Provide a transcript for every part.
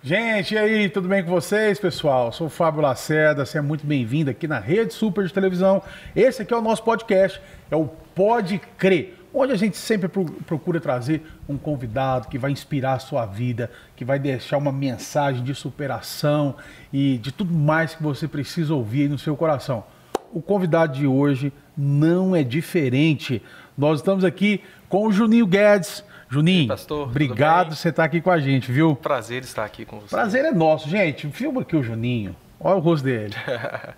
Gente, e aí, tudo bem com vocês, pessoal? Sou o Fábio Lacerda, você é muito bem-vindo aqui na Rede Super de Televisão. Esse aqui é o nosso podcast, é o Pode Crer, onde a gente sempre procura trazer um convidado que vai inspirar a sua vida, que vai deixar uma mensagem de superação e de tudo mais que você precisa ouvir aí no seu coração. O convidado de hoje não é diferente. Nós estamos aqui com o Juninho Guedes. Juninho, pastor, obrigado por você estar aqui com a gente, viu? Prazer estar aqui com você. Prazer é nosso, gente. Filma aqui o Juninho. Olha o rosto dele.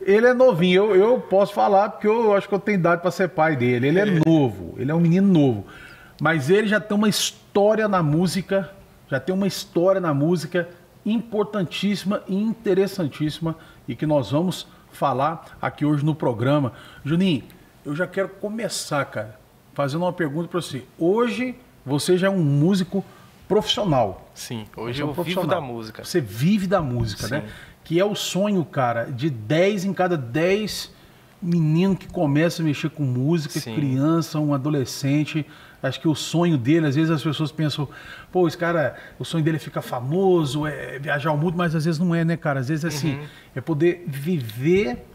Ele é novinho. Eu posso falar porque eu acho que eu tenho idade para ser pai dele. Ele é novo. Ele é um menino novo. Mas ele já tem uma história na música. Importantíssima e interessantíssima e que nós vamos falar aqui hoje no programa. Juninho, eu já quero começar, cara, fazendo uma pergunta para você. Hoje você já é um músico profissional. Sim, hoje eu vivo da música. Você vive da música, né? Que é o sonho, cara, de 10 em cada 10 meninos que começam a mexer com música, criança, um adolescente. Acho que o sonho dele, às vezes as pessoas pensam, pô, esse cara, o sonho dele é ficar famoso, é viajar o mundo, mas às vezes não é, né, cara? Às vezes é assim, é poder viver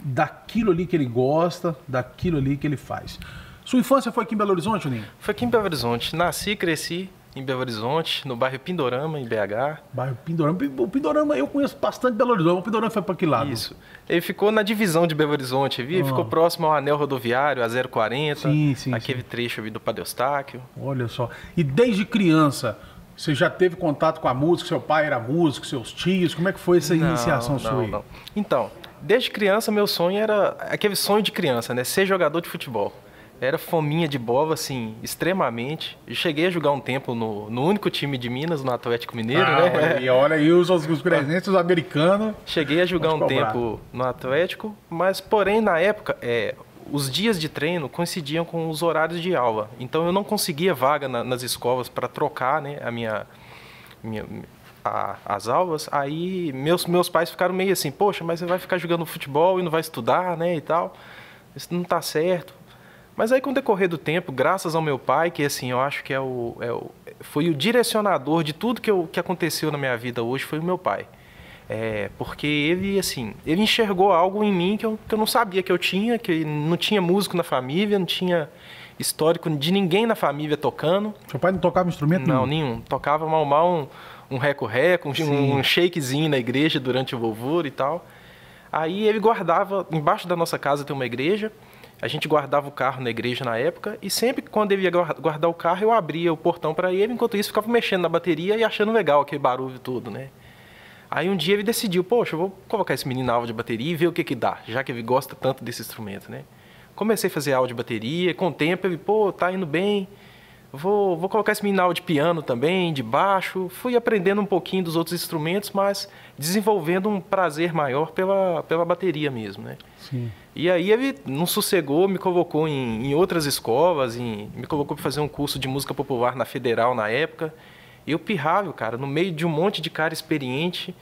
daquilo ali que ele gosta, daquilo ali que ele faz. Sua infância foi aqui em Belo Horizonte, Juninho? Foi aqui em Belo Horizonte. Nasci e cresci em Belo Horizonte, no bairro Pindorama, em BH. Bairro Pindorama. O Pindorama, eu conheço bastante Belo Horizonte. O Pindorama foi para que lado? Isso. Ele ficou na divisão de Belo Horizonte, viu? Ficou próximo ao anel rodoviário, a 040. Aquele trecho ali do Padre Eustáquio. Olha só. E desde criança, você já teve contato com a música? Seu pai era músico, seus tios? Como é que foi essa iniciação sua aí? Não. Então, desde criança, meu sonho era aquele sonho de criança, né? Ser jogador de futebol. Era fominha de bola, assim, extremamente. Eu cheguei a jogar um tempo no único time de Minas, no Atlético Mineiro, né? Olha aí os presentes americanos. Cheguei a jogar um tempo no Atlético, mas, porém, na época, os dias de treino coincidiam com os horários de aula. Então, eu não conseguia vaga nas escolas para trocar, né, as aulas. Aí, meus pais ficaram meio assim, poxa, mas você vai ficar jogando futebol e não vai estudar, né, e tal. Isso não tá certo. Mas aí, com o decorrer do tempo, graças ao meu pai, que assim, eu acho que foi o direcionador de tudo que aconteceu na minha vida hoje, foi o meu pai. Porque ele, assim, ele enxergou algo em mim que eu não sabia que eu tinha, que não tinha músico na família, não tinha histórico de ninguém na família tocando. Seu pai não tocava instrumento nenhum? Não, nenhum. Tocava mal um reco-reco, um shakezinho na igreja durante o louvor e tal. Aí ele guardava, embaixo da nossa casa tem uma igreja. A gente guardava o carro na igreja na época e sempre quando ele ia guardar o carro, eu abria o portão para ele, enquanto isso ficava mexendo na bateria e achando legal aquele barulho todo, né? Aí um dia ele decidiu, poxa, eu vou colocar esse menino na aula de bateria e ver o que dá, já que ele gosta tanto desse instrumento, né? Comecei a fazer aula de bateria, com o tempo ele, tá indo bem, vou colocar esse menino na aula de piano também, de baixo. Fui aprendendo um pouquinho dos outros instrumentos, mas desenvolvendo um prazer maior pela bateria mesmo, né? Sim. E aí ele não sossegou, me colocou em outras escolas, me colocou para fazer um curso de música popular na Federal na época. E eu pirrava, cara, no meio de um monte de cara experiente.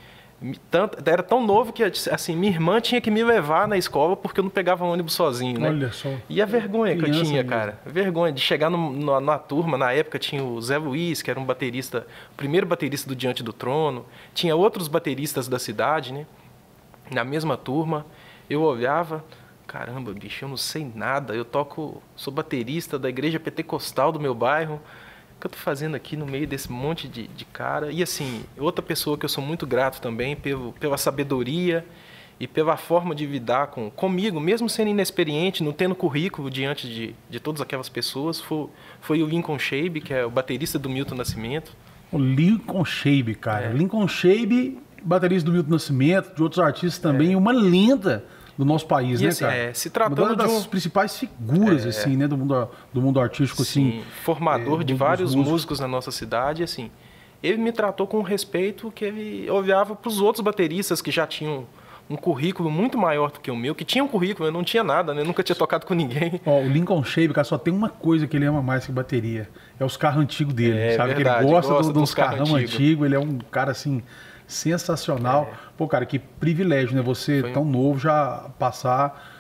Era tão novo que, assim, minha irmã tinha que me levar na escola porque eu não pegava ônibus sozinho, né? Olha só. E a vergonha que eu tinha, cara. A vergonha de chegar na turma, na época tinha o Zé Luiz, que era um baterista, o primeiro baterista do Diante do Trono. Tinha outros bateristas da cidade, né? Na mesma turma. Eu olhava, caramba, bicho, eu não sei nada. Sou baterista da igreja pentecostal do meu bairro. O que eu tô fazendo aqui no meio desse monte de cara? E assim, outra pessoa que eu sou muito grato também pela sabedoria e pela forma de lidar comigo, mesmo sendo inexperiente, não tendo currículo diante de todas aquelas pessoas, foi o Lincoln Shabe, que é o baterista do Milton Nascimento. O Lincoln Shabe, cara. Lincoln Shabe, baterista do Milton Nascimento, de outros artistas também, uma lenda do nosso país, e, né, assim, cara? Se tratando uma das principais figuras, assim, né, do mundo artístico, assim. Formador de vários músicos na nossa cidade, assim. Ele me tratou com um respeito que ele olhava para os outros bateristas que já tinham um currículo muito maior do que o meu, que tinha um currículo, eu não tinha nada, né? Eu nunca tinha tocado com ninguém. O Lincoln Shabe, cara, só tem uma coisa que ele ama mais que bateria, é os carros antigos dele, sabe? Verdade, que ele gosta dos carrão antigos, ele é um cara, assim, sensacional. Pô, cara, que privilégio, né? Você, tão novo, já passar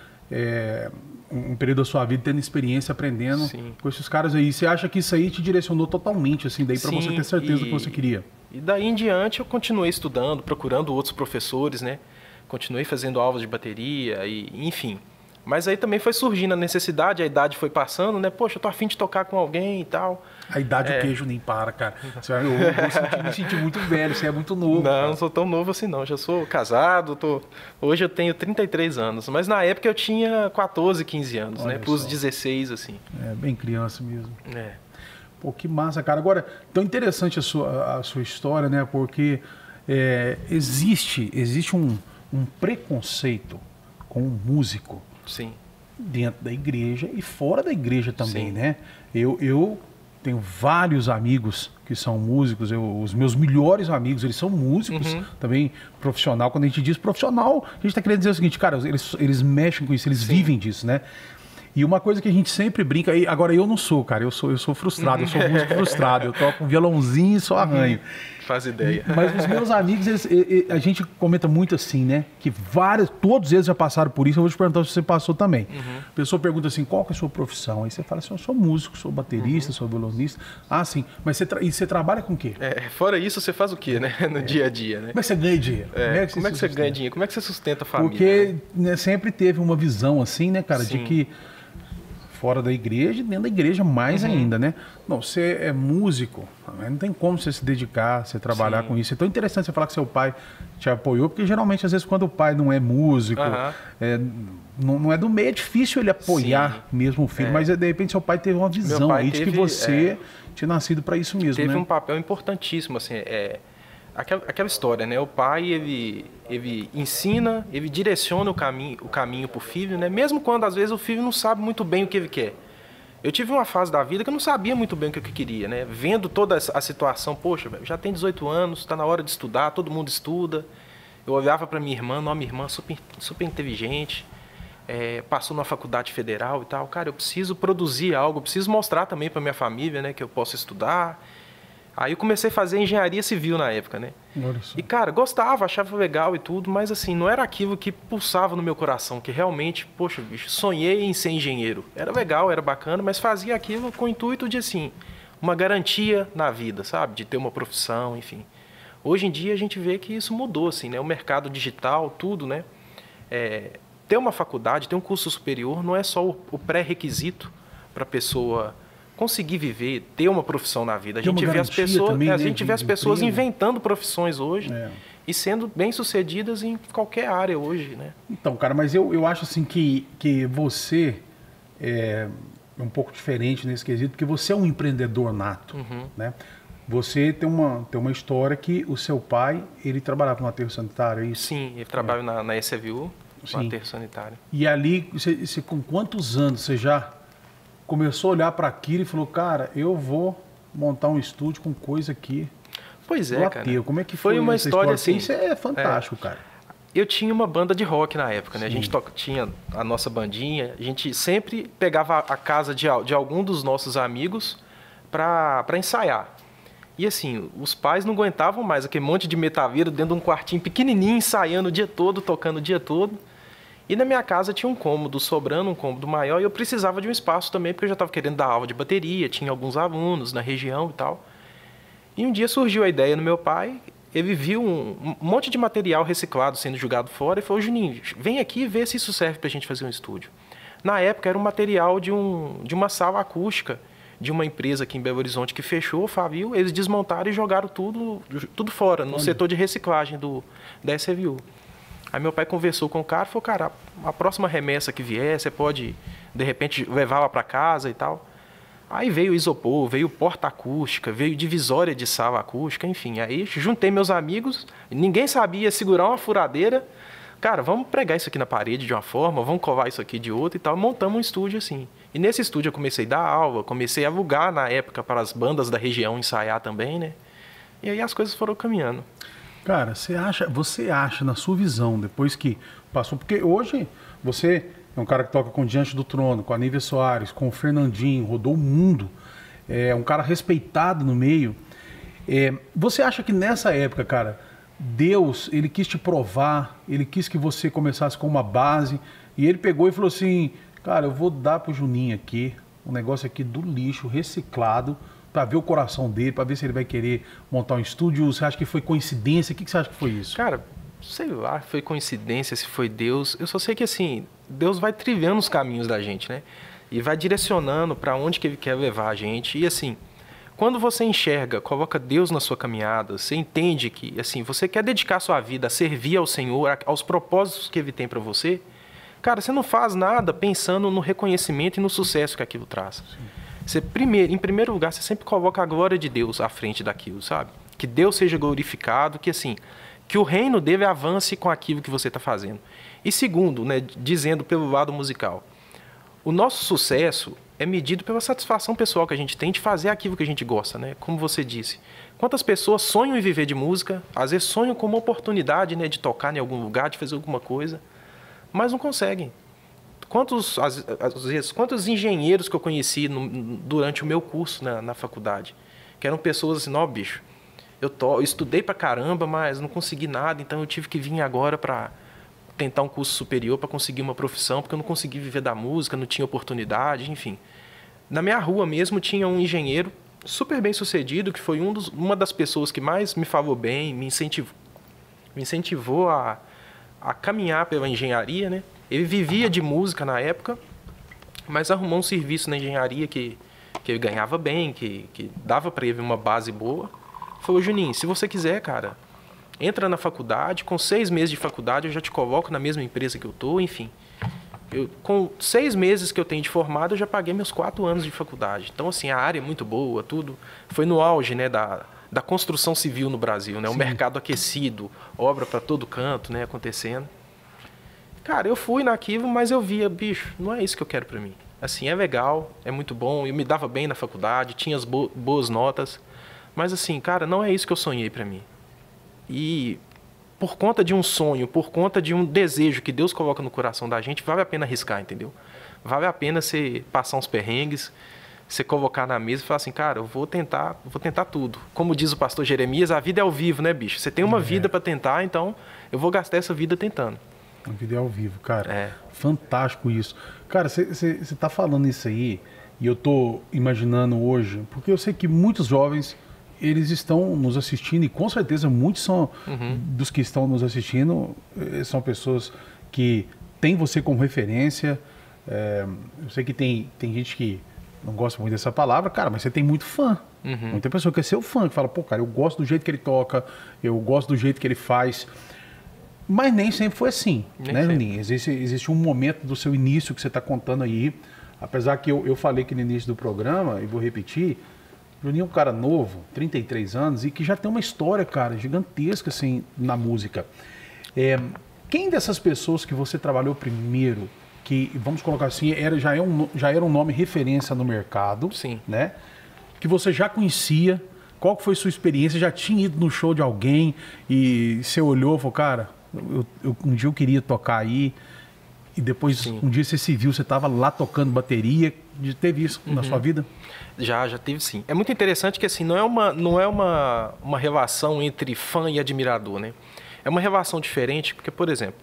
um período da sua vida tendo experiência, aprendendo com esses caras aí. Você acha que isso aí te direcionou totalmente, assim, daí pra você ter certeza do que você queria? E daí em diante eu continuei estudando, procurando outros professores, né? Continuei fazendo aulas de bateria e enfim. Mas aí também foi surgindo a necessidade, a idade foi passando, né? Poxa, eu tô afim de tocar com alguém e tal. A idade o queijo nem para, cara. Eu me senti muito velho, você é muito novo. Não, cara. não sou tão novo assim não. Já sou casado, hoje eu tenho 33 anos. Mas na época eu tinha 14, 15 anos, Olha né? Pros só. 16, assim. É, bem criança mesmo. É. Pô, que massa, cara. Agora, tão interessante a sua história, né? Porque existe um preconceito com o músico Sim. dentro da igreja e fora da igreja também, Sim. né? Eu tenho vários amigos que são músicos, os meus melhores amigos, eles são músicos também, profissional. Quando a gente diz profissional, a gente está querendo dizer o seguinte, cara, eles mexem com isso, eles vivem disso, né? E uma coisa que a gente sempre brinca, agora eu não sou, cara, eu sou frustrado, eu sou músico frustrado, eu toco um violãozinho e só arranho. Faz ideia. Mas os meus amigos, a gente comenta muito assim, né? Que todos eles já passaram por isso. Eu vou te perguntar se você passou também. A pessoa pergunta assim, qual que é a sua profissão? Aí você fala assim, eu sou músico, sou baterista, sou violonista. Ah, sim. Mas você trabalha com o quê? Fora isso, você faz o quê, né? No dia a dia, né? Como é que você ganha dinheiro? Como é que você ganha dinheiro? Como é que você sustenta a família? Porque né, sempre teve uma visão assim, né, cara, de Sim. que fora da igreja e dentro da igreja mais ainda, né? Não, você é músico, não tem como você se dedicar, você trabalhar com isso. É tão interessante você falar que seu pai te apoiou, porque geralmente, às vezes, quando o pai não é músico, não é do meio, é difícil ele apoiar mesmo o filho, mas de repente seu pai teve uma visão aí de que você tinha nascido para isso mesmo, teve né? um papel importantíssimo, assim, aquela história, né? O pai, ele ensina, ele direciona o caminho para o filho, né? Mesmo quando, às vezes, o filho não sabe muito bem o que ele quer. Eu tive uma fase da vida que eu não sabia muito bem o que eu queria, né? Vendo toda a situação, poxa, já tem 18 anos, está na hora de estudar, todo mundo estuda. Eu olhava para minha irmã super, super inteligente, passou na faculdade federal e tal. Cara, eu preciso produzir algo, eu preciso mostrar também para minha família, né, que eu posso estudar. Aí eu comecei a fazer engenharia civil na época, né? E, cara, gostava, achava legal e tudo, mas assim, não era aquilo que pulsava no meu coração, que realmente, poxa, bicho, sonhei em ser engenheiro. Era legal, era bacana, mas fazia aquilo com o intuito de, assim, uma garantia na vida, sabe? De ter uma profissão, enfim. Hoje em dia a gente vê que isso mudou, assim, né? O mercado digital, tudo, né? Ter uma faculdade, ter um curso superior, não é só o pré-requisito para a pessoa conseguir viver, ter uma profissão na vida. A gente vê as pessoas, também, a gente vê as pessoas emprego. Inventando profissões hoje e sendo bem-sucedidas em qualquer área hoje, né? Então, cara, mas eu acho assim que você é um pouco diferente nesse quesito, porque você é um empreendedor nato, né? Você tem uma história que o seu pai, ele trabalhava no aterro sanitário, é isso? Sim, ele trabalha na ECVU, no aterro sanitário. E ali, você com quantos anos você já começou a olhar para aquilo e falou, cara, eu vou montar um estúdio com coisa aqui. Pois é, cara. Como é que foi uma essa história assim? Isso é fantástico, cara. Eu tinha uma banda de rock na época, né? A gente tinha a nossa bandinha, a gente sempre pegava a casa de algum dos nossos amigos para ensaiar. E assim, os pais não aguentavam mais aquele monte de metaveiro dentro de um quartinho pequenininho, ensaiando o dia todo, tocando o dia todo. E na minha casa tinha um cômodo sobrando, um cômodo maior, e eu precisava de um espaço também, porque eu já estava querendo dar aula de bateria, tinha alguns alunos na região e tal. E um dia surgiu a ideia no meu pai, ele viu um monte de material reciclado sendo jogado fora e falou, Juninho, vem aqui e vê se isso serve para a gente fazer um estúdio. Na época era um material de uma sala acústica de uma empresa aqui em Belo Horizonte que fechou, faliu, eles desmontaram e jogaram tudo fora, no setor de reciclagem da SVU. Aí meu pai conversou com o cara e falou, cara, a próxima remessa que vier, você pode, de repente, levá-la para casa e tal. Aí veio isopor, veio porta acústica, veio divisória de sala acústica, enfim. Aí juntei meus amigos, ninguém sabia segurar uma furadeira. Cara, vamos pregar isso aqui na parede de uma forma, vamos colar isso aqui de outra e tal. Montamos um estúdio assim. E nesse estúdio eu comecei a dar aula, comecei a alugar na época para as bandas da região ensaiar também, né? E aí as coisas foram caminhando. Cara, você acha na sua visão, depois que passou, porque hoje você é um cara que toca com Diante do Trono, com a Nívia Soares, com o Fernandinho, rodou o mundo, é um cara respeitado no meio. Você acha que nessa época, cara, Deus, ele quis te provar, ele quis que você começasse com uma base, e ele pegou e falou assim, cara, eu vou dar pro Juninho aqui, um negócio aqui do lixo, reciclado, para ver o coração dele, para ver se ele vai querer montar um estúdio? Você acha que foi coincidência? O que você acha que foi isso? Cara, sei lá, foi coincidência, se foi Deus. Eu só sei que assim, Deus vai trilhando os caminhos da gente, né? E vai direcionando para onde que ele quer levar a gente. E assim, quando você enxerga, coloca Deus na sua caminhada, você entende que assim, você quer dedicar sua vida a servir ao Senhor, aos propósitos que ele tem para você, cara, você não faz nada pensando no reconhecimento e no sucesso que aquilo traz. Você, em primeiro lugar, você sempre coloca a glória de Deus à frente daquilo, sabe? Que Deus seja glorificado, que assim, que o reino dele avance com aquilo que você está fazendo. E segundo, né, dizendo pelo lado musical, o nosso sucesso é medido pela satisfação pessoal que a gente tem de fazer aquilo que a gente gosta, né? Como você disse. Quantas pessoas sonham em viver de música, às vezes sonham com uma oportunidade, né, de tocar em algum lugar, de fazer alguma coisa, mas não conseguem. Às vezes, quantos engenheiros que eu conheci durante o meu curso na faculdade, que eram pessoas assim, não, bicho, eu estudei pra caramba, mas não consegui nada, então eu tive que vir agora para tentar um curso superior para conseguir uma profissão, porque eu não consegui viver da música, não tinha oportunidade, enfim. Na minha rua mesmo tinha um engenheiro super bem sucedido, que foi uma das pessoas que mais me falou bem, me incentivou a caminhar pela engenharia, né? Ele vivia de música na época, mas arrumou um serviço na engenharia que ele ganhava bem, que dava para ele uma base boa. Falou, Juninho, se você quiser, cara, entra na faculdade, com 6 meses de faculdade eu já te coloco na mesma empresa que eu tô, enfim. Com 6 meses que eu tenho de formado, eu já paguei meus 4 anos de faculdade. Então, assim, a área é muito boa, tudo. Foi no auge, né, da construção civil no Brasil, né? O mercado aquecido, obra para todo canto, né, acontecendo. Cara, eu fui naquilo, mas eu via, bicho, não é isso que eu quero para mim. Assim, é legal, é muito bom, eu me dava bem na faculdade, tinha as boas notas, mas assim, cara, não é isso que eu sonhei para mim. E por conta de um sonho, por conta de um desejo que Deus coloca no coração da gente, vale a pena arriscar, entendeu? Vale a pena você passar uns perrengues, você colocar na mesa e falar assim, cara, eu vou tentar tudo. Como diz o pastor Jeremias, a vida é ao vivo, né, bicho? Você tem uma vida para tentar, então eu vou gastar essa vida tentando. A vida é ao vivo, cara. Fantástico isso. Cara, você tá falando isso aí, e eu tô imaginando hoje, porque eu sei que muitos jovens, eles estão nos assistindo, e com certeza muitos são dos que estão nos assistindo, são pessoas que têm você como referência. Eu sei que tem gente que não gosta muito dessa palavra, cara, mas você tem muito fã. Muita pessoa que é seu fã, que fala, pô, cara, eu gosto do jeito que ele toca, eu gosto do jeito que ele faz. Mas nem sempre foi assim, né, Juninho? Existe um momento do seu início que você está contando aí. Apesar que eu falei que no início do programa, e vou repetir, Juninho é um cara novo, 33 anos, e que já tem uma história, cara, gigantesca, assim, na música. Quem dessas pessoas que você trabalhou primeiro, que, vamos colocar assim, já era um nome referência no mercado, né? Que você já conhecia, qual que foi a sua experiência? Já tinha ido no show de alguém e você olhou e falou, cara, um dia eu queria tocar aí, e depois um dia você se viu, você estava lá tocando bateria. Teve isso na sua vida? Já teve sim. É muito interessante que assim, não é uma relação entre fã e admirador, né? É uma relação diferente, porque, por exemplo,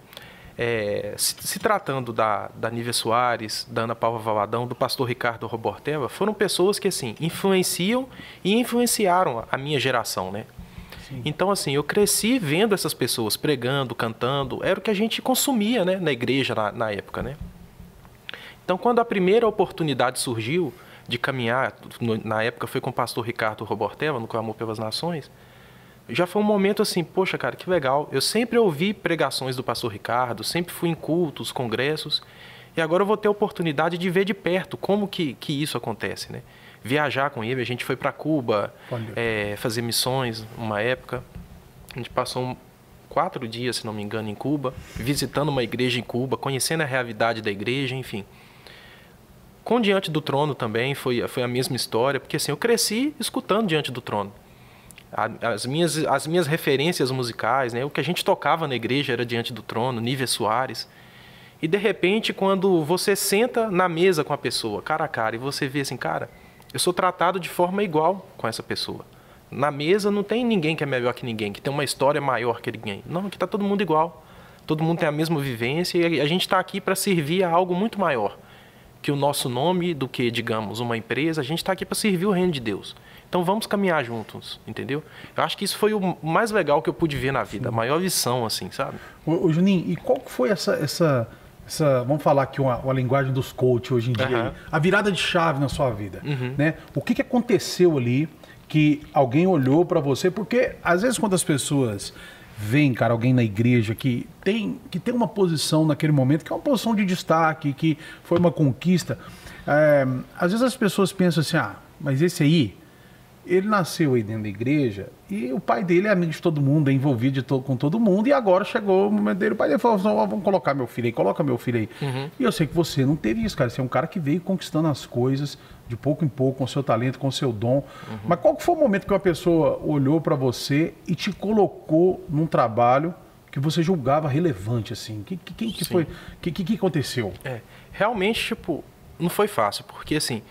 se tratando da Nívia Soares, da Ana Paula Valadão, do pastor Ricardo Robortella, foram pessoas que assim, influenciam e influenciaram a minha geração, né? Então, assim, eu cresci vendo essas pessoas pregando, cantando, era o que a gente consumia, né, na igreja na época, né? Então, quando a primeira oportunidade surgiu de caminhar, na época foi com o pastor Ricardo Robortella, no Clamor pelas Nações, já foi um momento assim, poxa, cara, que legal. Eu sempre ouvi pregações do pastor Ricardo, sempre fui em cultos, congressos, e agora eu vou ter a oportunidade de ver de perto como que isso acontece, né? Viajar com ele, a gente foi para Cuba, fazer missões uma época. A gente passou 4 dias, se não me engano, em Cuba, visitando uma igreja em Cuba, conhecendo a realidade da igreja, enfim. Com Diante do Trono também foi a mesma história, porque assim, eu cresci escutando Diante do Trono. As minhas referências musicais, né, o que a gente tocava na igreja era Diante do Trono, Nívia Soares. E de repente, quando você senta na mesa com a pessoa, cara a cara, e você vê assim, cara, eu sou tratado de forma igual com essa pessoa. Na mesa não tem ninguém que é melhor que ninguém, que tem uma história maior que ninguém. Não, aqui está todo mundo igual. Todo mundo tem a mesma vivência e a gente está aqui para servir a algo muito maior. que o nosso nome do que, digamos, uma empresa. A gente está aqui para servir o reino de Deus. Então vamos caminhar juntos, entendeu? Eu acho que isso foi o mais legal que eu pude ver na vida, a maior lição, assim, sabe? Ô Juninho, e qual que foi essa vamos falar aqui uma linguagem dos coaches hoje em dia, aí, a virada de chave na sua vida, né? O que aconteceu ali que alguém olhou para você? Porque às vezes quando as pessoas veem, cara, alguém na igreja que tem uma posição naquele momento, que é uma posição de destaque, que foi uma conquista, às vezes as pessoas pensam assim, mas esse aí, ele nasceu aí dentro da igreja e o pai dele é amigo de todo mundo, é envolvido com todo mundo, e agora chegou o momento dele, o pai dele falou, vamos colocar meu filho aí, coloca meu filho aí. E eu sei que você não teve isso, cara, você é um cara que veio conquistando as coisas de pouco em pouco, com o seu talento, com o seu dom. Mas qual que foi o momento que uma pessoa olhou para você e te colocou num trabalho que você julgava relevante, assim? Que foi? Que aconteceu? Realmente, tipo, não foi fácil, porque assim,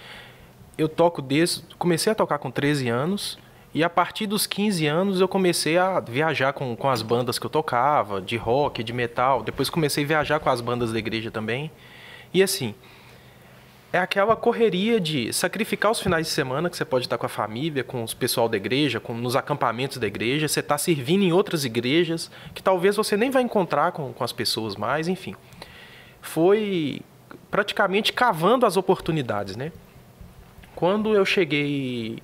comecei a tocar com 13 anos e a partir dos 15 anos eu comecei a viajar com as bandas que eu tocava, de rock, de metal. Depois comecei a viajar com as bandas da igreja também. E assim, é aquela correria de sacrificar os finais de semana que você pode estar com a família, com os pessoal da igreja, nos acampamentos da igreja. Você está servindo em outras igrejas que talvez você nem vai encontrar com as pessoas mais, enfim. Foi praticamente cavando as oportunidades, né? Quando eu cheguei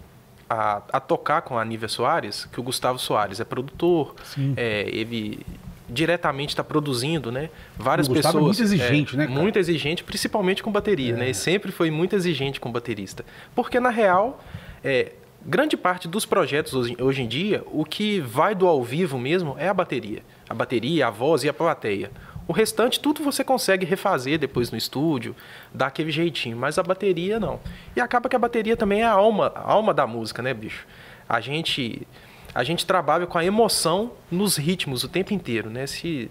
a tocar com a Nívia Soares, que o Gustavo Soares é produtor, ele diretamente está produzindo, né? Várias pessoas. O Gustavo é muito exigente, né, cara? Muito exigente, principalmente com bateria, né? E sempre foi muito exigente com baterista. Porque, na real, grande parte dos projetos hoje em dia, o que vai do ao vivo mesmo é a bateria. A bateria, a voz e a plateia. O restante, tudo você consegue refazer depois no estúdio, dar aquele jeitinho, mas a bateria não. E acaba que a bateria também é a alma da música, né, bicho? A gente trabalha com a emoção nos ritmos o tempo inteiro, né? Se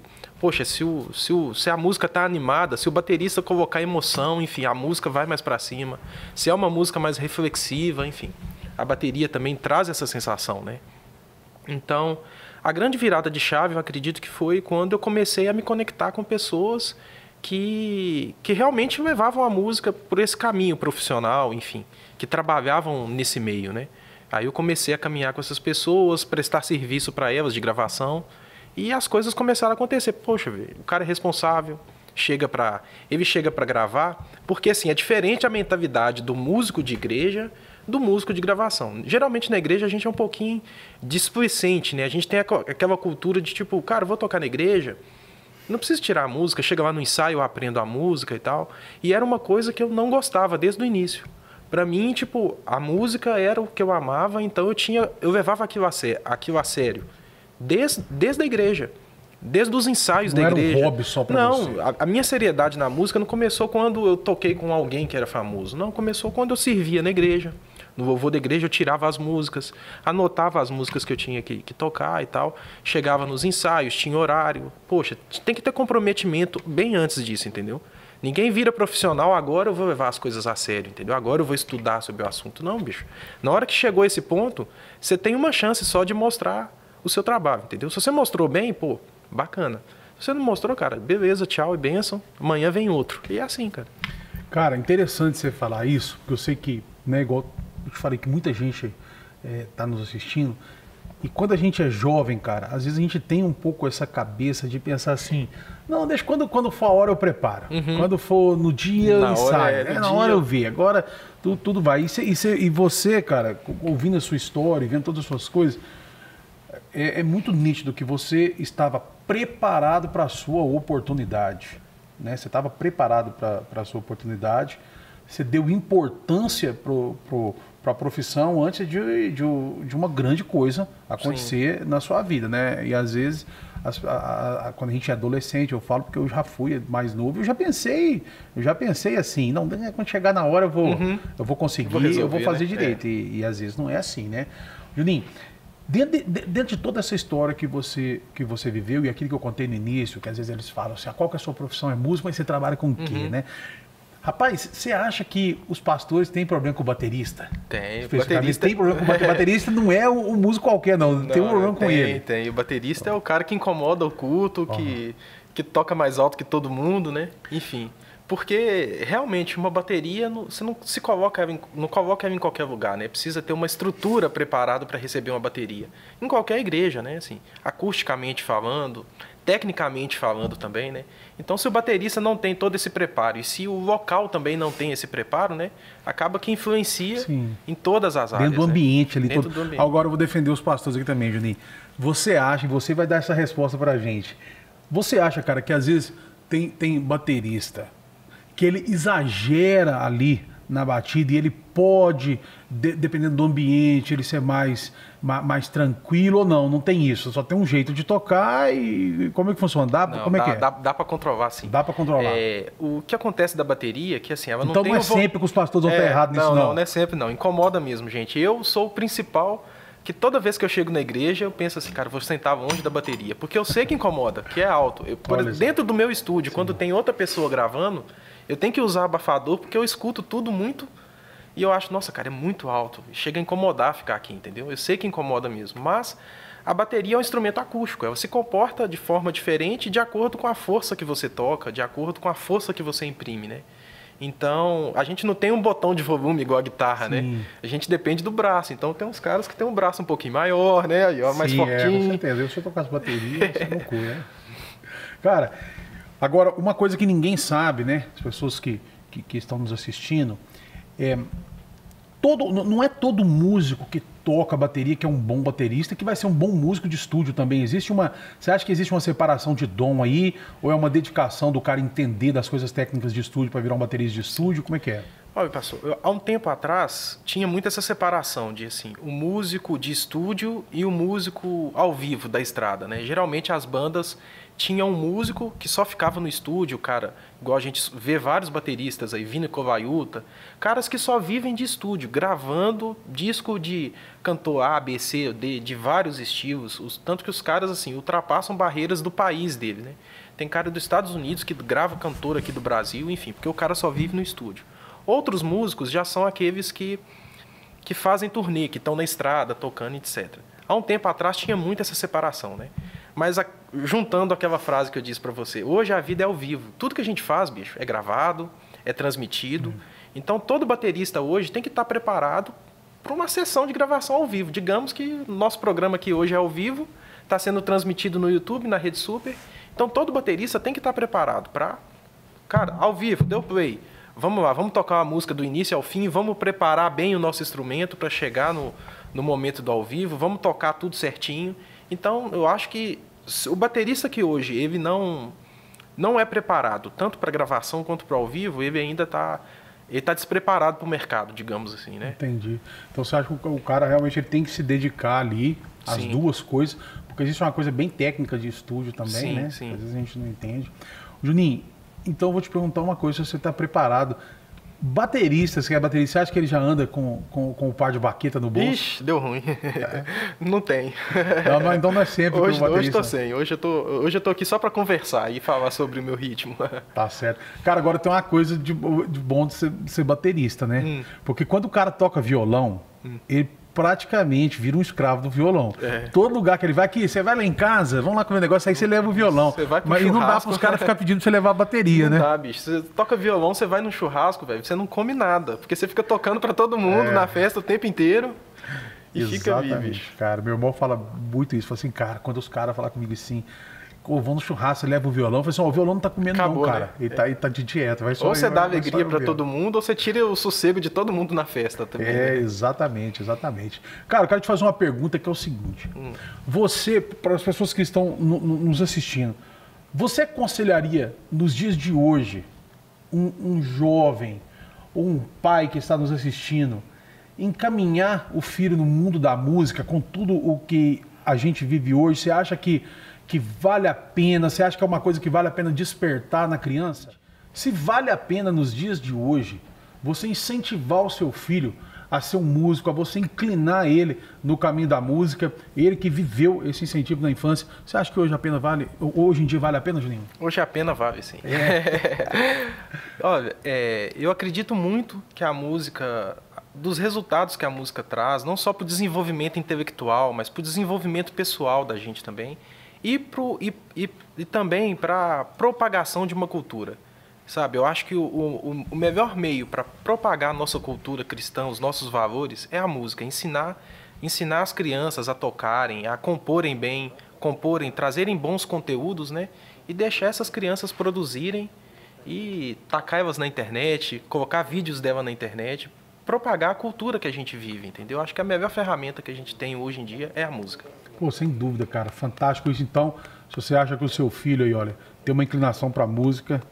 a música tá animada, se o baterista colocar emoção, enfim, a música vai mais para cima. Se é uma música mais reflexiva, enfim, a bateria também traz essa sensação, né? Então, a grande virada de chave, eu acredito que foi quando eu comecei a me conectar com pessoas que realmente levavam a música por esse caminho profissional, enfim, que trabalhavam nesse meio, né? Aí eu comecei a caminhar com essas pessoas, prestar serviço para elas de gravação, e as coisas começaram a acontecer. Poxa, o cara é responsável, ele chega para gravar, porque assim, é diferente a mentalidade do músico de igreja do músico de gravação. Geralmente na igreja a gente é um pouquinho displicente, né? A gente tem aquela cultura de tipo, cara, eu vou tocar na igreja, não preciso tirar a música, chega lá no ensaio, eu aprendo a música e tal. E era uma coisa que eu não gostava desde o início. Pra mim, tipo, a música era o que eu amava, então eu levava aquilo a sério. Desde a igreja. Desde os ensaios da igreja. Não era um hobby só pra você. Não, a minha seriedade na música não começou quando eu toquei com alguém que era famoso. Não, começou quando eu servia na igreja. No louvor da igreja eu tirava as músicas, anotava as músicas que eu tinha que tocar e tal. Chegava nos ensaios, tinha horário. Poxa, tem que ter comprometimento bem antes disso, entendeu? Ninguém vira profissional, agora eu vou levar as coisas a sério, entendeu? Agora eu vou estudar sobre o assunto. Não, bicho. Na hora que chegou esse ponto, você tem uma chance só de mostrar o seu trabalho, entendeu? Se você mostrou bem, pô, bacana. Se você não mostrou, cara, beleza, tchau e bênção. Amanhã vem outro. E é assim, cara. Cara, interessante você falar isso, porque eu sei que, né, igual eu te falei, que muita gente tá nos assistindo. E quando a gente é jovem, cara, às vezes a gente tem um pouco essa cabeça de pensar assim, não, deixa quando for a hora eu preparo. Quando for no dia eu ensaio. Na hora eu ver. Agora tudo vai. E você, cara, ouvindo a sua história, vendo todas as suas coisas, é muito nítido que você estava preparado para a sua oportunidade. Né? Você estava preparado para a sua oportunidade. Você deu importância para a profissão antes de uma grande coisa acontecer Sim. na sua vida, né? E às vezes, quando a gente é adolescente, eu falo porque eu já fui mais novo, eu já pensei assim, não, quando chegar na hora eu vou conseguir, eu vou fazer direito. E às vezes não é assim, né? Juninho, dentro de toda essa história que você viveu e aquilo que eu contei no início, que às vezes eles falam assim, qual que é a sua profissão? É músico, mas você trabalha com o quê, né? Rapaz, você acha que os pastores têm problema com o baterista? Tem. Baterista tem problema com o baterista, não é um músico qualquer, não. Tem um problema com ele. Tem. O baterista é o cara que incomoda o culto, que toca mais alto que todo mundo, né? Enfim. Porque realmente uma bateria você não se coloca não coloca ela em qualquer lugar, né? Precisa ter uma estrutura preparada para receber uma bateria. Em qualquer igreja, né? Assim, acusticamente falando, tecnicamente falando também, né? Então, se o baterista não tem todo esse preparo e se o local também não tem esse preparo, né? Acaba que influencia Sim. em todas as áreas. Dentro do ambiente ali. Dentro do ambiente. Agora eu vou defender os pastores aqui também, Juninho. Você acha, e você vai dar essa resposta pra gente. Você acha, cara, que às vezes tem baterista que ele exagera ali na batida e ele pode, dependendo do ambiente, ele ser mais tranquilo ou não? Não tem isso. Só tem um jeito de tocar e como é que funciona? Como é que é? Dá para controlar, sim. Dá para controlar. O que acontece da bateria, que assim, ela não então tem... não é sempre que os pastores vão estar errados nisso, não. Não é sempre, não. Incomoda mesmo, gente. Eu sou o principal... que toda vez que eu chego na igreja, eu penso assim, cara, vou sentar longe da bateria. Porque eu sei que incomoda, que é alto. Dentro do meu estúdio, sim, quando tem outra pessoa gravando, eu tenho que usar abafador, porque eu escuto tudo muito... E eu acho, nossa, cara, é muito alto. Chega a incomodar ficar aqui, entendeu? Eu sei que incomoda mesmo. Mas a bateria é um instrumento acústico. Ela se comporta de forma diferente de acordo com a força que você toca, de acordo com a força que você imprime, né? Então, a gente não tem um botão de volume igual a guitarra, sim, né? A gente depende do braço. Então, tem uns caras que tem um braço um pouquinho maior, né? Aí, ó, mais fortinho. Com certeza. Eu, se eu tocar as baterias, isso é loucura, né? Cara, agora, uma coisa que ninguém sabe, né? As pessoas que estão nos assistindo, não é todo músico que toca bateria que é um bom baterista que vai ser um bom músico de estúdio também. Você acha que existe uma separação de dom aí? Ou é uma dedicação do cara entender das coisas técnicas de estúdio para virar um baterista de estúdio? Como é que é? Olha, pastor, há um tempo atrás tinha muito essa separação de assim, o músico de estúdio e o músico ao vivo da estrada, né? Geralmente as bandas tinham um músico que só ficava no estúdio, cara, igual a gente vê vários bateristas aí, Vini Kovaiuta, caras que só vivem de estúdio, gravando disco de cantor A, B, C, D, de vários estilos, tanto que os caras assim ultrapassam barreiras do país dele, né? Tem cara dos Estados Unidos que grava cantor aqui do Brasil, enfim, porque o cara só vive no estúdio. Outros músicos já são aqueles que fazem turnê, que estão na estrada, tocando, etc. Há um tempo atrás tinha muito essa separação, né? Mas juntando aquela frase que eu disse para você, hoje a vida é ao vivo. Tudo que a gente faz, bicho, é gravado, é transmitido. Então, todo baterista hoje tem que estar preparado para uma sessão de gravação ao vivo. Digamos que o nosso programa aqui hoje é ao vivo, está sendo transmitido no YouTube, na Rede Super. Então, todo baterista tem que estar preparado para... Cara, ao vivo, deu play. Vamos lá, vamos tocar uma música do início ao fim, vamos preparar bem o nosso instrumento para chegar no momento do ao vivo, vamos tocar tudo certinho. Então, eu acho que o baterista que hoje ele não é preparado tanto para gravação quanto para ao vivo, ele ainda está despreparado para o mercado, digamos assim, né? Entendi. Então, você acha que o cara realmente ele tem que se dedicar ali às sim, duas coisas, porque existe uma coisa bem técnica de estúdio também, sim, né? Sim. Às vezes a gente não entende. Juninho, então eu vou te perguntar uma coisa, se você está preparado. Baterista, você é baterista, você acha que ele já anda com o par de baqueta no bolso? Ixi, deu ruim. Não tem. Então não é sempre hoje, que o baterista... Hoje tô sem. Hoje eu tô aqui só para conversar e falar sobre o meu ritmo. Tá certo. Cara, agora tem uma coisa de bom de ser baterista, né? Porque quando o cara toca violão, ele praticamente vira um escravo do violão. Todo lugar que ele vai, aqui, você vai lá em casa, vamos lá comer um negócio, aí você leva o violão. Mas não dá para os caras ficar pedindo pra você levar a bateria, né? Não dá, bicho. Você toca violão, você vai num churrasco, velho, você não come nada, porque você fica tocando para todo mundo na festa o tempo inteiro e fica ali, bicho. Cara, meu irmão fala muito isso, fala assim, cara, quando os caras falam comigo assim, vão no churrasco, leva o violão. Eu falei assim, o violão não tá comendo. Acabou, não, cara. Né? Ele tá de dieta. Vai só, ou você dá alegria para todo mundo, ou você tira o sossego de todo mundo na festa também. Né? Exatamente. Cara, eu quero te fazer uma pergunta que é o seguinte. Você, para as pessoas que estão nos assistindo, você aconselharia, nos dias de hoje, um jovem ou um pai que está nos assistindo, encaminhar o filho no mundo da música com tudo o que a gente vive hoje? Você acha que vale a pena? Você acha que é uma coisa que vale a pena despertar na criança? Se vale a pena nos dias de hoje você incentivar o seu filho a ser um músico, a você inclinar ele no caminho da música, ele que viveu esse incentivo na infância, você acha que hoje em dia vale a pena, Juninho? Hoje a pena vale, sim. Olha, eu acredito muito que a música, dos resultados que a música traz, não só para o desenvolvimento intelectual, mas para o desenvolvimento pessoal da gente também, e também para a propagação de uma cultura. sabe? Eu acho que o melhor meio para propagar a nossa cultura cristã, os nossos valores, é a música. Ensinar as crianças a tocarem, a comporem bem, trazerem bons conteúdos, né? E deixar essas crianças produzirem e tacar elas na internet, colocar vídeos dela na internet, propagar a cultura que a gente vive, entendeu? Acho que a melhor ferramenta que a gente tem hoje em dia é a música. Pô, sem dúvida, cara. Fantástico isso. Então, se você acha que o seu filho aí, olha, tem uma inclinação para música,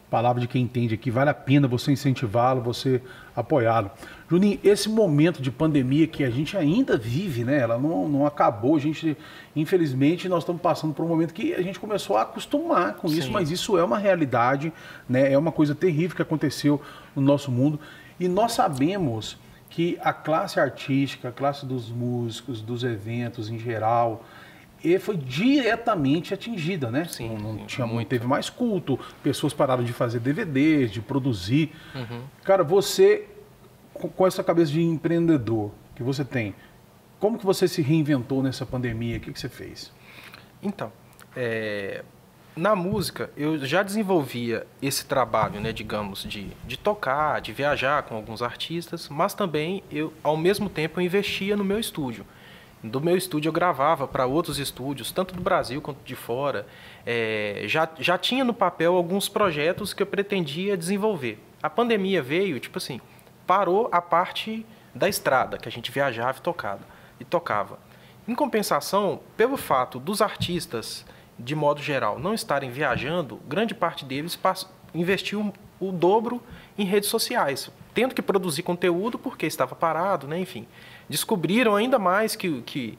palavra de quem entende aqui, vale a pena você incentivá-lo, você apoiá-lo. Juninho, esse momento de pandemia que a gente ainda vive, né? Ela não acabou. A gente, infelizmente, nós estamos passando por um momento que a gente começou a acostumar com isso, mas isso é uma realidade, né? É uma coisa terrível que aconteceu no nosso mundo. E nós sabemos que a classe artística, a classe dos músicos, dos eventos em geral, foi diretamente atingida, né? Sim, não teve mais culto, pessoas pararam de fazer DVDs, de produzir. Cara, você, com essa cabeça de empreendedor que você tem, como que você se reinventou nessa pandemia? O que você fez? Então, na música, eu já desenvolvia esse trabalho, né, digamos, de tocar, de viajar com alguns artistas, mas também, ao mesmo tempo, eu investia no meu estúdio. Do meu estúdio eu gravava para outros estúdios, tanto do Brasil quanto de fora. Já tinha no papel alguns projetos que eu pretendia desenvolver. A pandemia veio, tipo assim, parou a parte da estrada, que a gente viajava e tocava. Em compensação, pelo fato dos artistas, de modo geral, não estarem viajando, grande parte deles investiu o dobro em redes sociais, tendo que produzir conteúdo porque estava parado, né? Enfim. Descobriram ainda mais que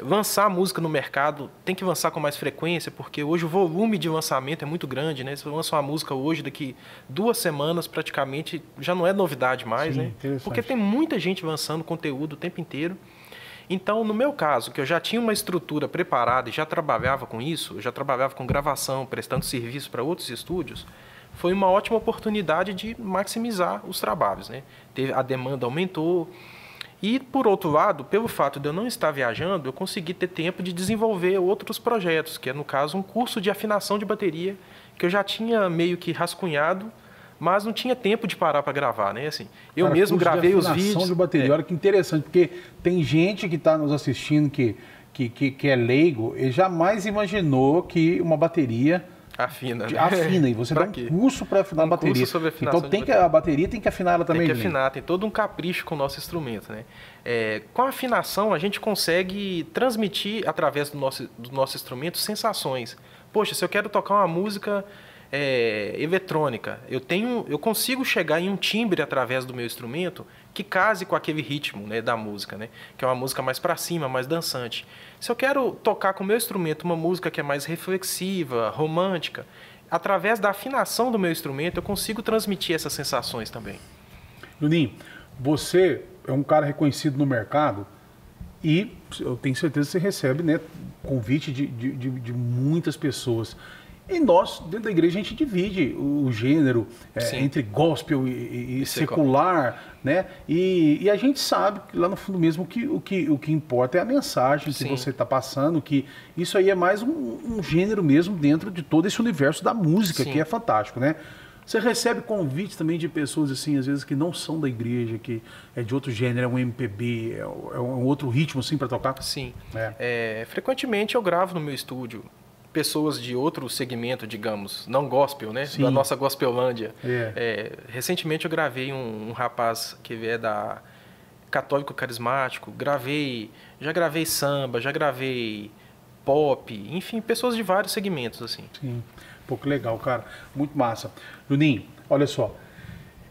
lançar música no mercado tem que lançar com mais frequência, porque hoje o volume de lançamento é muito grande, né? Se você lança uma música hoje, daqui 2 semanas praticamente, já não é novidade mais, né? Porque tem muita gente lançando conteúdo o tempo inteiro. Então, no meu caso, que eu já tinha uma estrutura preparada e já trabalhava com isso, eu já trabalhava com gravação, prestando serviço para outros estúdios, foi uma ótima oportunidade de maximizar os trabalhos, né? A demanda aumentou. E, por outro lado, pelo fato de eu não estar viajando, eu consegui ter tempo de desenvolver outros projetos, que é, no caso, um curso de afinação de bateria, que eu já tinha meio que rascunhado, mas não tinha tempo de parar para gravar, né? Assim, eu mesmo gravei os vídeos. Afinação de bateria, olha que interessante, porque tem gente que está nos assistindo que é leigo e jamais imaginou que uma bateria afina, né? Afina, e você dá um curso para afinar a bateria. Curso sobre afinação então a bateria tem que afinar ela também. Tem que afinar, tem todo um capricho com o nosso instrumento, né? Com a afinação a gente consegue transmitir através do nosso instrumento sensações. Poxa, se eu quero tocar uma música eletrônica, eu consigo chegar em um timbre através do meu instrumento que case com aquele ritmo, né, da música, né? Que é uma música mais para cima, mais dançante. Se eu quero tocar com o meu instrumento uma música que é mais reflexiva, romântica, através da afinação do meu instrumento eu consigo transmitir essas sensações também. Juninho, você é um cara reconhecido no mercado e eu tenho certeza que você recebe, né, convite de muitas pessoas. E nós, dentro da igreja, a gente divide o gênero entre gospel e secular, né? E a gente sabe, lá no fundo mesmo, que o que importa é a mensagem que você está passando, que isso aí é mais um gênero mesmo dentro de todo esse universo da música, que é fantástico, né? Você recebe convites também de pessoas, assim, às vezes que não são da igreja, que é de outro gênero, é um MPB, é um outro ritmo, assim, para tocar? Sim. Frequentemente eu gravo no meu estúdio pessoas de outro segmento, digamos, não gospel, né? Sim. Da nossa gospelândia. Recentemente eu gravei um rapaz que é da Católico Carismático, já gravei samba, já gravei pop, enfim, pessoas de vários segmentos, assim. Sim, pô, que legal, cara, muito massa. Juninho, olha só,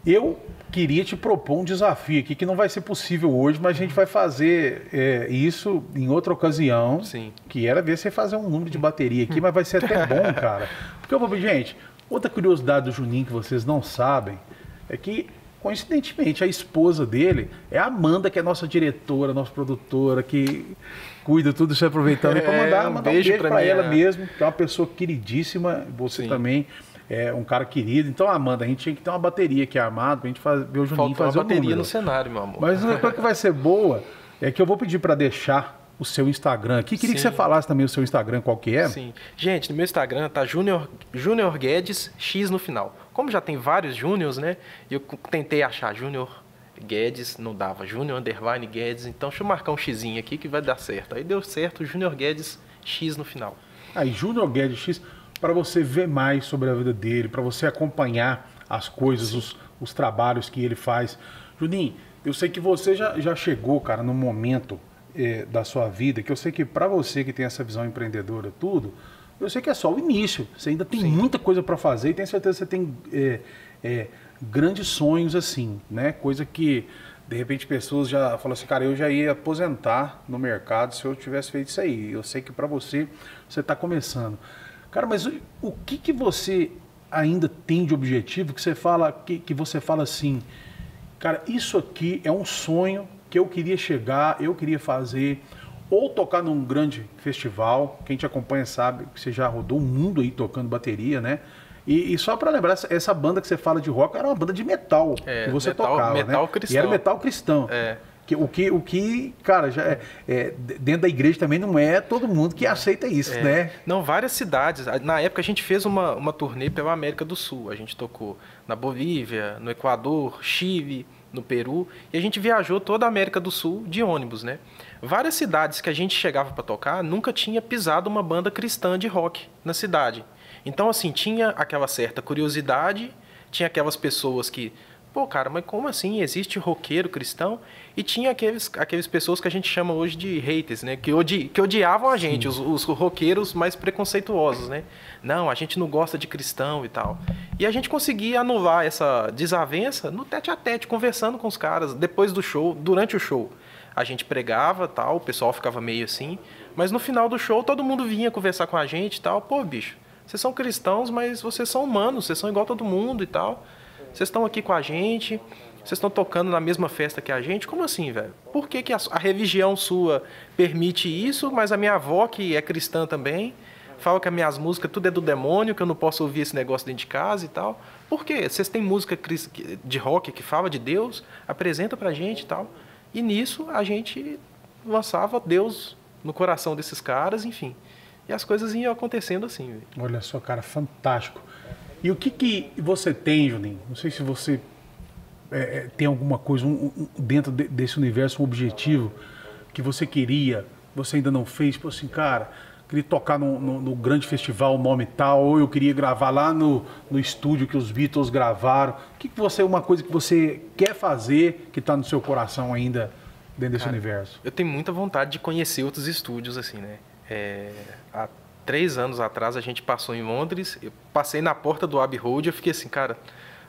eu queria te propor um desafio aqui que não vai ser possível hoje, mas a gente vai fazer isso em outra ocasião. Sim. Que era ver você fazer um número de bateria aqui, mas vai ser até bom, cara. Porque eu vou, gente, outra curiosidade do Juninho que vocês não sabem é que, coincidentemente, a esposa dele é a Amanda, que é nossa diretora, nossa produtora, que cuida tudo isso, aproveitando para mandar um beijo para ela mesmo, que é uma pessoa queridíssima, você também. É um cara querido. Então, Amanda, a gente tinha que ter uma bateria aqui armada pra gente ver o Juninho fazer uma bateria no cenário, meu amor. Mas uma coisa que vai ser boa é que eu vou pedir para deixar o seu Instagram aqui. Queria que Sim. você falasse também o seu Instagram, qual que é? Sim. Gente, no meu Instagram tá Junior Guedes, X no final. Como já tem vários Júniors, né? Eu tentei achar Junior Guedes, não dava. Junior _ Guedes. Então, deixa eu marcar um xizinho aqui que vai dar certo. Aí deu certo, Junior Guedes, X no final. Aí, Junior Guedes X, para você ver mais sobre a vida dele, para você acompanhar as coisas, os trabalhos que ele faz. Juninho, eu sei que você já chegou, cara, num momento da sua vida, que eu sei que para você que tem essa visão empreendedora, tudo, eu sei que é só o início. Você ainda tem muita coisa para fazer e tenho certeza que você tem grandes sonhos assim, né? Coisa que, de repente, pessoas já falam assim, cara, eu já ia aposentar no mercado se eu tivesse feito isso aí. Eu sei que para você está começando. Cara, mas o que você ainda tem de objetivo que você fala, que você fala assim, cara, isso aqui é um sonho que eu queria chegar, eu queria fazer, ou tocar num grande festival. Quem te acompanha sabe que você já rodou o mundo aí tocando bateria, né? E só para lembrar, essa banda que você fala de rock era uma banda de metal que você tocava, metal né? cristão. E era metal cristão. O que, cara, já dentro da igreja também não é todo mundo que aceita isso, né? Não, várias cidades. Na época a gente fez uma turnê pela América do Sul. A gente tocou na Bolívia, no Equador, Chile, no Peru. E a gente viajou toda a América do Sul de ônibus, né? Várias cidades que a gente chegava para tocar, nunca tinha pisado uma banda cristã de rock na cidade. Então, assim, tinha aquela certa curiosidade, tinha aquelas pessoas que... Pô, cara, mas como assim? Existe roqueiro cristão? E tinha aqueles pessoas que a gente chama hoje de haters, né? Que odiavam a gente, os roqueiros mais preconceituosos, né? Não, a gente não gosta de cristão e tal. E a gente conseguia anular essa desavença no tete-a-tete, conversando com os caras, depois do show, durante o show. A gente pregava, tal, o pessoal ficava meio assim, mas no final do show todo mundo vinha conversar com a gente e tal. Pô, bicho, vocês são cristãos, mas vocês são humanos, vocês são igual a todo mundo e tal. Vocês estão aqui com a gente, vocês estão tocando na mesma festa que a gente. Como assim, velho? Por que a religião sua permite isso, mas a minha avó, que é cristã também, fala que as minhas músicas tudo é do demônio, que eu não posso ouvir esse negócio dentro de casa e tal? Por quê? Vocês têm música de rock que fala de Deus? Apresenta pra gente e tal. E nisso a gente lançava Deus no coração desses caras, enfim. E as coisas iam acontecendo assim, velho. Olha só, cara, fantástico. E o que você tem, Juninho? Não sei se você tem alguma coisa dentro desse universo, um objetivo que você queria, você ainda não fez. Tipo assim, cara, queria tocar no grande festival, nome tal, ou eu queria gravar lá no estúdio que os Beatles gravaram. O que você, uma coisa que você quer fazer que está no seu coração ainda dentro desse universo? Eu tenho muita vontade de conhecer outros estúdios, assim, né? Há 3 anos atrás a gente passou em Londres, eu passei na porta do Abbey Road e eu fiquei assim, cara,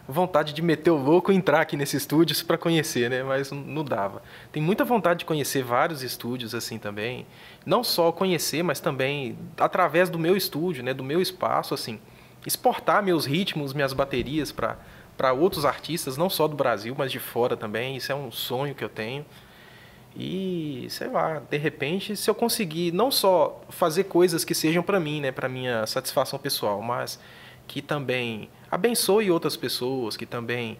vontade de meter o louco e entrar aqui nesse estúdio para conhecer, né? Mas não dava. Tem muita vontade de conhecer vários estúdios assim também, não só conhecer, mas também através do meu estúdio, né, do meu espaço, assim, exportar meus ritmos, minhas baterias para outros artistas, não só do Brasil, mas de fora também. Isso é um sonho que eu tenho. E, sei lá, de repente, se eu conseguir não só fazer coisas que sejam para mim, né, para minha satisfação pessoal, mas que também abençoe outras pessoas, que também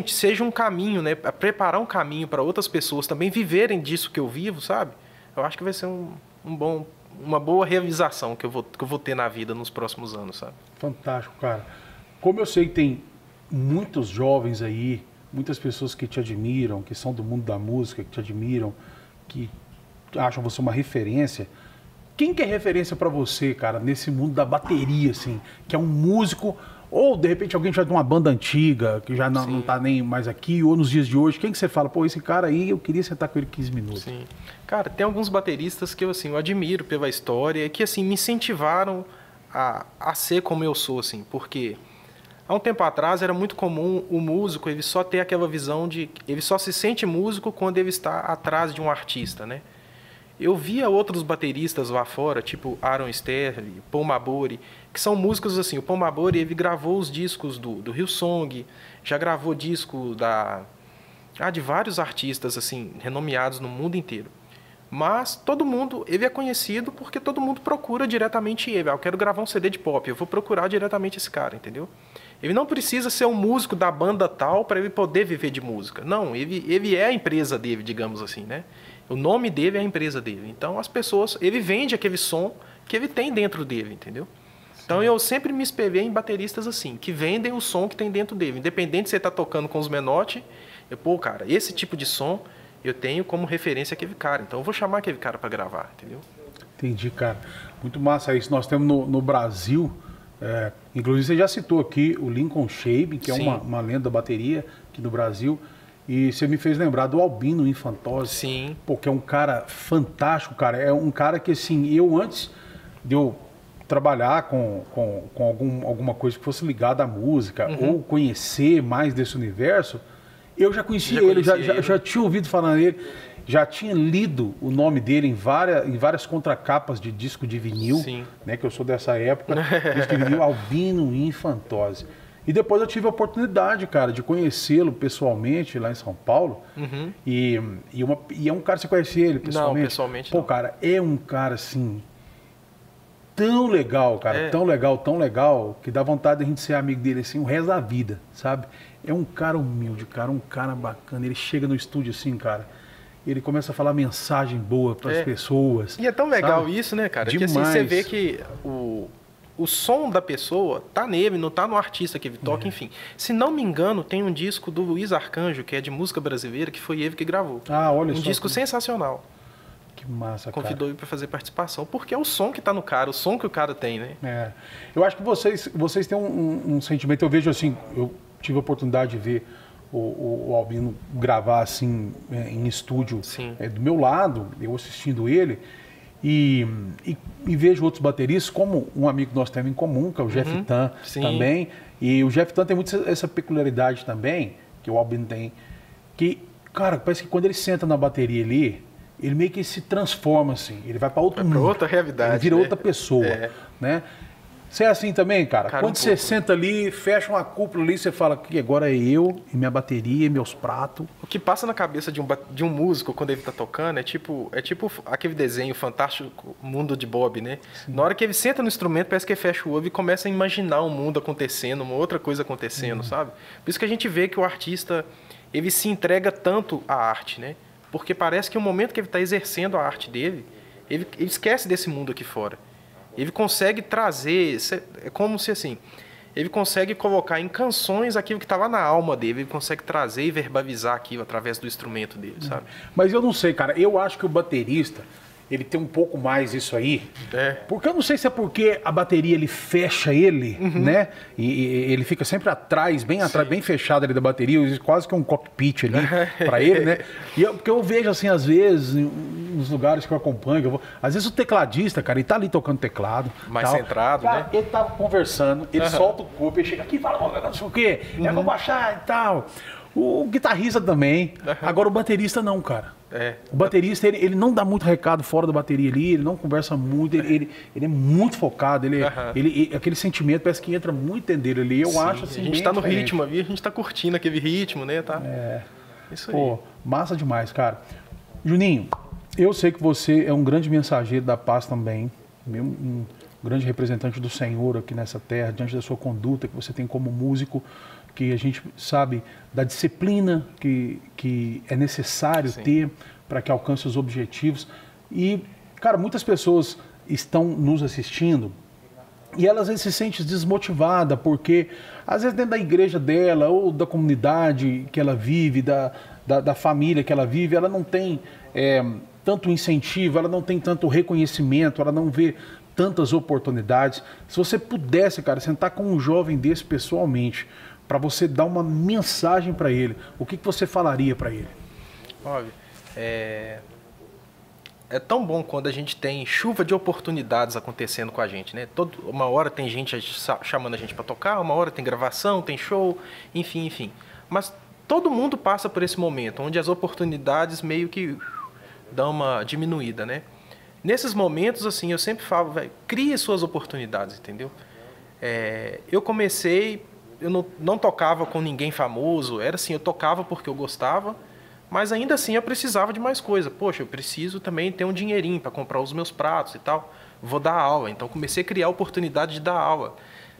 seja um caminho, né, preparar um caminho para outras pessoas também viverem disso que eu vivo, sabe? Eu acho que vai ser uma boa realização que eu vou ter na vida nos próximos anos, sabe? Fantástico, cara. Como eu sei que tem muitos jovens aí, muitas pessoas que te admiram, que são do mundo da música, que te admiram, que acham você uma referência. Quem que é referência para você, cara, nesse mundo da bateria, assim, que é um músico, ou de repente alguém já de uma banda antiga, que já não tá nem mais aqui, ou nos dias de hoje, quem que você fala, pô, esse cara aí, eu queria sentar com ele 15 minutos. Sim. Cara, tem alguns bateristas que eu admiro pela história, que, assim, me incentivaram a ser como eu sou, assim, porque há um tempo atrás era muito comum o músico ele só ter aquela visão de... Ele só se sente músico quando ele está atrás de um artista, né? Eu via outros bateristas lá fora, tipo Aaron Sterling, Paul Mabori, que são músicos assim. O Paul Mabori, ele gravou os discos do Hillsong, já gravou disco de vários artistas assim renomeados no mundo inteiro. Mas todo mundo, ele é conhecido porque todo mundo procura diretamente ele. Eu quero gravar um CD de pop, eu vou procurar diretamente esse cara, entendeu? Ele não precisa ser um músico da banda tal para ele poder viver de música. Não, ele é a empresa dele, digamos assim, né? O nome dele é a empresa dele. Então, as pessoas... Ele vende aquele som que ele tem dentro dele, entendeu? Então, eu sempre me espelhei em bateristas assim, que vendem o som que tem dentro dele. Independente se você está tocando com os menotes, pô, cara, esse tipo de som eu tenho como referência aquele cara. Então, eu vou chamar aquele cara para gravar, entendeu? Entendi, cara. Muito massa isso. Nós temos no Brasil, inclusive você já citou aqui o Lincoln Shabe, que é uma lenda da bateria aqui no Brasil. E você me fez lembrar do Albino Infantozzi. Sim. Pô, que é um cara fantástico, cara. É um cara que, assim, eu antes de eu trabalhar com alguma coisa que fosse ligada à música, ou conhecer mais desse universo, eu já conhecia ele, já tinha ouvido falar nele, já tinha lido o nome dele em várias contracapas de disco de vinil, né, que eu sou dessa época, disco de vinil Albino Infantozzi. E depois eu tive a oportunidade, cara, de conhecê-lo pessoalmente lá em São Paulo. E é um cara, você conhece ele pessoalmente? Não, pessoalmente Pô, não. cara, é um cara assim, tão legal, cara, tão legal, que dá vontade de a gente ser amigo dele assim, o resto da vida, sabe? É um cara humilde, cara, um cara bacana. Ele chega no estúdio assim, cara, ele começa a falar mensagem boa para as pessoas. E é tão legal, sabe? isso, né, cara? Demais. Que assim, você vê que o som da pessoa tá nele, não tá no artista que ele toca, enfim. Se não me engano, tem um disco do Luiz Arcanjo, que é de música brasileira, que foi ele que gravou. Ah, olha só. Um disco sensacional. Que massa, cara. Convidou ele para fazer participação, porque é o som que tá no cara, o som que o cara tem, né? Eu acho que vocês têm um sentimento, eu vejo assim, eu tive a oportunidade de ver o Albino gravar assim, em estúdio do meu lado, eu assistindo ele, e vejo outros bateristas, como um amigo que nós temos em comum, que é o Jeff Tan também. E o Jeff Tan tem muito essa peculiaridade também, que o Albino tem, que, cara, parece que quando ele senta na bateria ali, ele meio que se transforma assim, ele vai para outro mundo. Outra realidade. Ele vira outra pessoa, né? Você é assim também, cara? Quando você senta ali, fecha uma cúpula ali, você fala que agora é eu e minha bateria, meus pratos. O que passa na cabeça de um músico quando ele tá tocando é tipo aquele desenho fantástico, Mundo de Bob, né? Na hora que ele senta no instrumento, parece que ele fecha o olho e começa a imaginar um mundo acontecendo, uma outra coisa acontecendo, sabe? Por isso que a gente vê que o artista, ele se entrega tanto à arte, né? Porque parece que o momento que ele está exercendo a arte dele, ele esquece desse mundo aqui fora. Ele consegue trazer, é como se assim, ele consegue colocar em canções aquilo que está lá na alma dele, ele consegue trazer e verbalizar aquilo através do instrumento dele, sabe? Mas eu não sei, cara, eu acho que o baterista, ele tem um pouco mais isso aí, porque eu não sei se é porque a bateria ele fecha ele, né? E ele fica sempre atrás, bem fechado ali da bateria, quase que um cockpit ali para ele, né? Porque eu vejo assim, às vezes, nos lugares que eu acompanho, às vezes o tecladista, cara, ele tá ali tocando teclado. Mais centrado, cara, né? Ele tá conversando, ele solta o corpo, ele chega aqui e fala, não sei o quê, vou baixar e tal. O guitarrista também. Agora o baterista não, cara. O baterista, ele não dá muito recado fora da bateria ali, ele não conversa muito, ele é muito focado, aquele sentimento parece que entra muito dentro dele ali. Eu acho assim. A gente tá no ritmo ali, a gente tá curtindo aquele ritmo, né? Tá? Isso aí. Pô, massa demais, cara. Juninho, eu sei que você é um grande mensageiro da paz também, um grande representante do Senhor aqui nessa terra, diante da sua conduta que você tem como músico, que a gente sabe da disciplina que é necessário ter para que alcance os objetivos. E, cara, muitas pessoas estão nos assistindo e elas às vezes se sentem desmotivadas porque, às vezes, dentro da igreja dela ou da comunidade que ela vive, da família que ela vive, ela não tem tanto incentivo, ela não tem tanto reconhecimento, ela não vê tantas oportunidades. Se você pudesse, cara, sentar com um jovem desse pessoalmente, para você dar uma mensagem para ele, o que você falaria para ele? Óbvio, é tão bom quando a gente tem chuva de oportunidades acontecendo com a gente, né? Uma hora tem gente chamando a gente para tocar, uma hora tem gravação, tem show, enfim. Mas todo mundo passa por esse momento, onde as oportunidades meio que dão uma diminuída, né? Nesses momentos, assim, eu sempre falo, crie suas oportunidades, entendeu? Eu comecei... Eu não tocava com ninguém famoso, era assim, eu tocava porque eu gostava, mas ainda assim eu precisava de mais coisa. Poxa, eu preciso também ter um dinheirinho para comprar os meus pratos e tal. Vou dar aula, então comecei a criar a oportunidade de dar aula.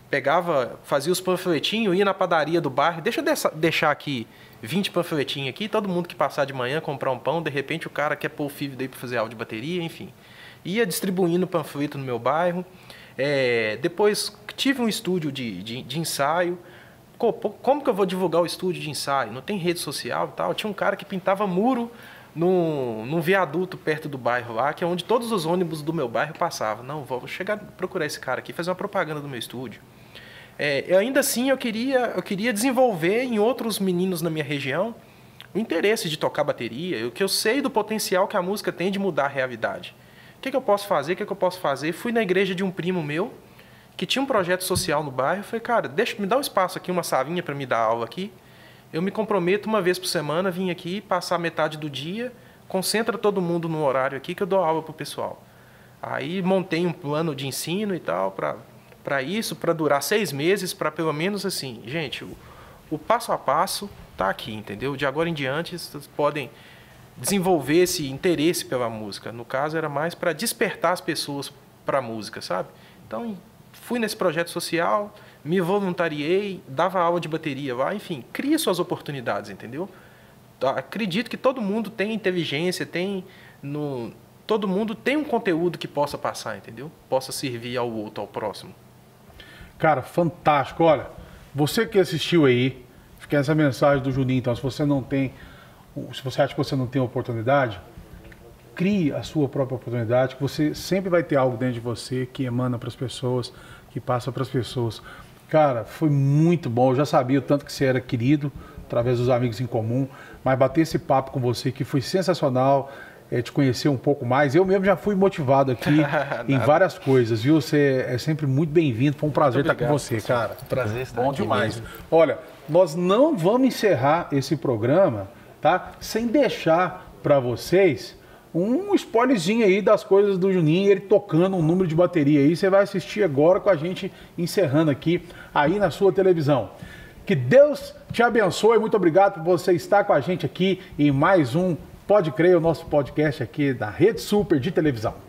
pegava, fazia os panfletinhos, ia na padaria do bairro, deixa eu deixar aqui 20 panfletinhos aqui, todo mundo que passar de manhã comprar um pão, de repente o cara quer pôr o filho daí para fazer aula de bateria, enfim. Ia distribuindo panfleto no meu bairro. Depois tive um estúdio de ensaio. Como que eu vou divulgar o estúdio de ensaio? Não tem rede social e tal. Tinha um cara que pintava muro num viaduto perto do bairro lá, que é onde todos os ônibus do meu bairro passavam. Não, vou chegar, procurar esse cara aqui, fazer uma propaganda do meu estúdio. Ainda assim, eu queria desenvolver em outros meninos na minha região o interesse de tocar bateria, que eu sei do potencial que a música tem de mudar a realidade. O que eu posso fazer? Fui na igreja de um primo meu, que tinha um projeto social no bairro. Falei, cara, me dá um espaço aqui, uma salinha para me dar aula aqui. Eu me comprometo uma vez por semana, vim aqui, passar metade do dia, concentra todo mundo no horário aqui que eu dou aula pro pessoal. Aí montei um plano de ensino e tal, para isso, para durar 6 meses, para pelo menos assim, gente, o passo a passo tá aqui, entendeu? De agora em diante, vocês podem desenvolver esse interesse pela música. No caso, era mais para despertar as pessoas para a música, sabe? Então, fui nesse projeto social, me voluntariei, dava aula de bateria lá, enfim, cria suas oportunidades, entendeu? Acredito que todo mundo tem inteligência, todo mundo tem um conteúdo que possa passar, entendeu? Possa servir ao outro, ao próximo. Cara, fantástico. Olha, você que assistiu aí, fica essa mensagem do Juninho, então, se você acha que você não tem oportunidade, crie a sua própria oportunidade, que você sempre vai ter algo dentro de você que emana para as pessoas, que passa para as pessoas. Cara, foi muito bom, eu já sabia o tanto que você era querido, através dos amigos em comum, mas bater esse papo com você que foi sensacional, te conhecer um pouco mais. Eu mesmo já fui motivado aqui em várias coisas, viu? Você é sempre muito bem-vindo, foi um prazer estar com você, cara. Prazer estar bom aqui demais. Mesmo. Olha, nós não vamos encerrar esse programa, tá? Sem deixar para vocês um spoilerzinho aí das coisas do Juninho, ele tocando um número de bateria aí. Você vai assistir agora com a gente encerrando aqui aí na sua televisão. Que Deus te abençoe, muito obrigado por você estar com a gente aqui em mais um Pode Crer, o nosso podcast aqui da Rede Super de televisão.